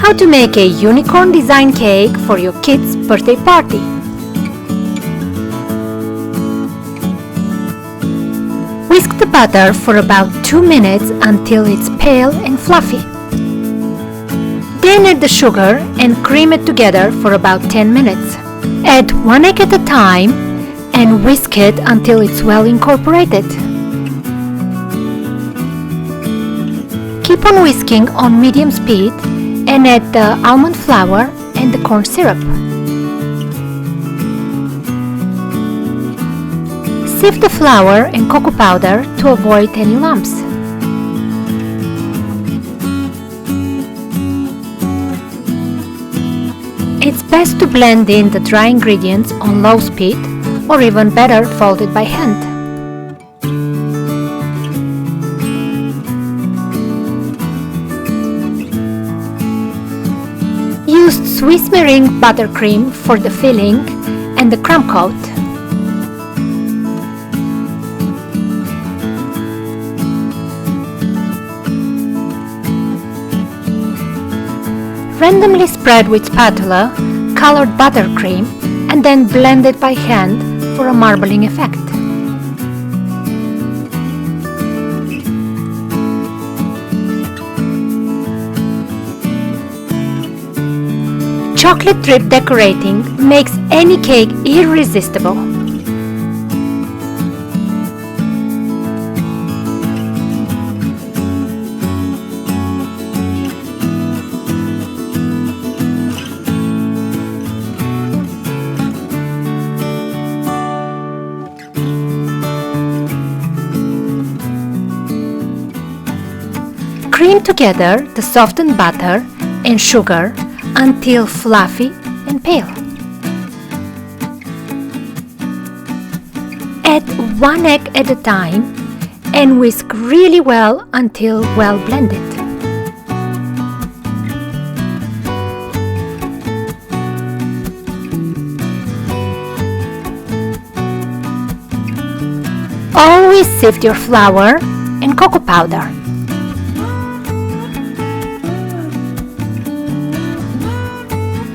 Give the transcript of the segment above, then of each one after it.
How to make a unicorn design cake for your kid's birthday party. Whisk the butter for about 2 minutes until it's pale and fluffy. Then add the sugar and cream it together for about 10 minutes. Add 1 egg at a time and whisk it until it's well incorporated. Keep on whisking on medium speed and add the almond flour and the corn syrup. Sieve the flour and cocoa powder to avoid any lumps. It's best to blend in the dry ingredients on low speed, or even better, fold it by hand. Use Swiss meringue buttercream for the filling and the crumb coat. Randomly spread with spatula colored buttercream and then blend it by hand for a marbling effect. Chocolate drip decorating makes any cake irresistible. Cream together the softened butter and sugar until fluffy and pale. Add 1 egg at a time and whisk really well until well blended. Always sift your flour and cocoa powder.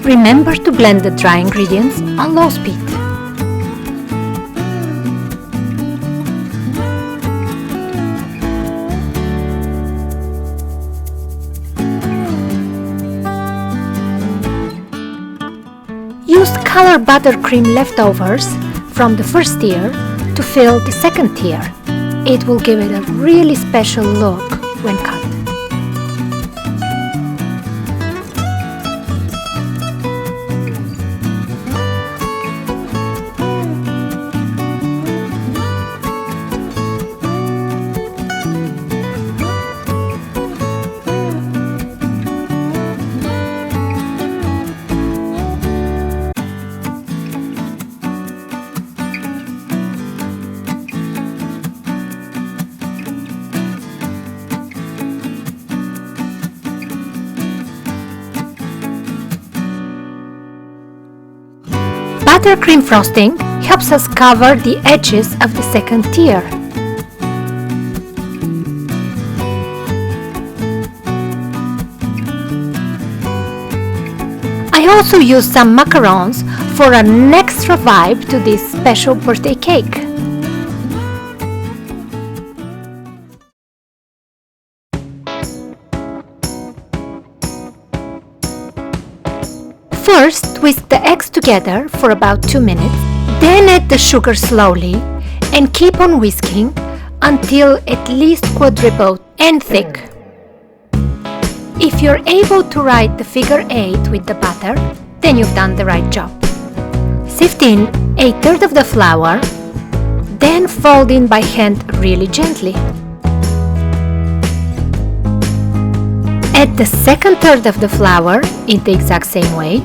Remember to blend the dry ingredients on low speed. Use colored buttercream leftovers from the first tier to fill the second tier. It will give it a really special look when cut. Buttercream frosting helps us cover the edges of the second tier. I also use some macarons for an extra vibe to this special birthday cake. First, whisk the eggs together for about 2 minutes, then add the sugar slowly and keep on whisking until at least quadruple and thick. If you're able to write the figure 8 with the butter, then you've done the right job. Sift in 1/3 of the flour, then fold in by hand really gently. Add the second third of the flour in the exact same way.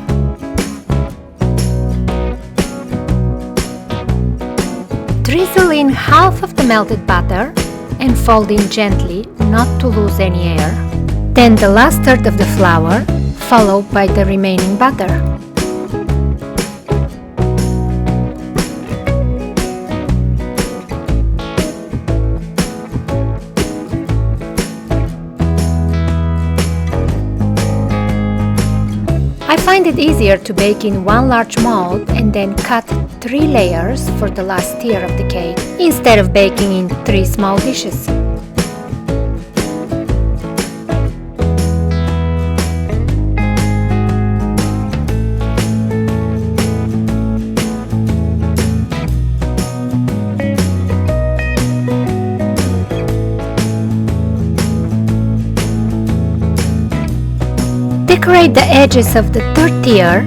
Drizzle in half of the melted butter and fold in gently, not to lose any air. Then the last third of the flour, followed by the remaining butter. find it easier to bake in one large mold and then cut 3 layers for the last tier of the cake, instead of baking in 3 small dishes. Decorate the edges of the third tier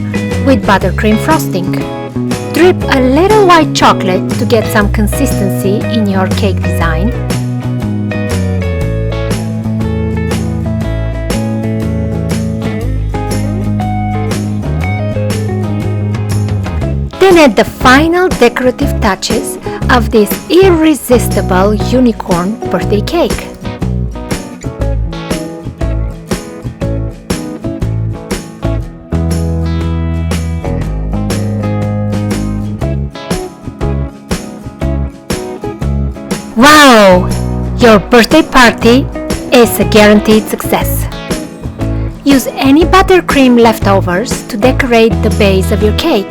with buttercream frosting. Drip a little white chocolate to get some consistency in your cake design. Then add the final decorative touches of this irresistible unicorn birthday cake. Wow! Your birthday party is a guaranteed success. Use any buttercream leftovers to decorate the base of your cake.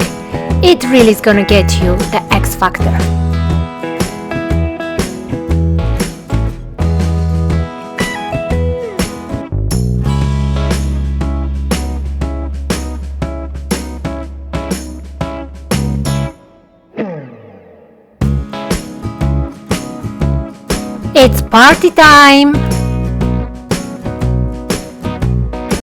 It really is gonna get you the X factor. It's party time!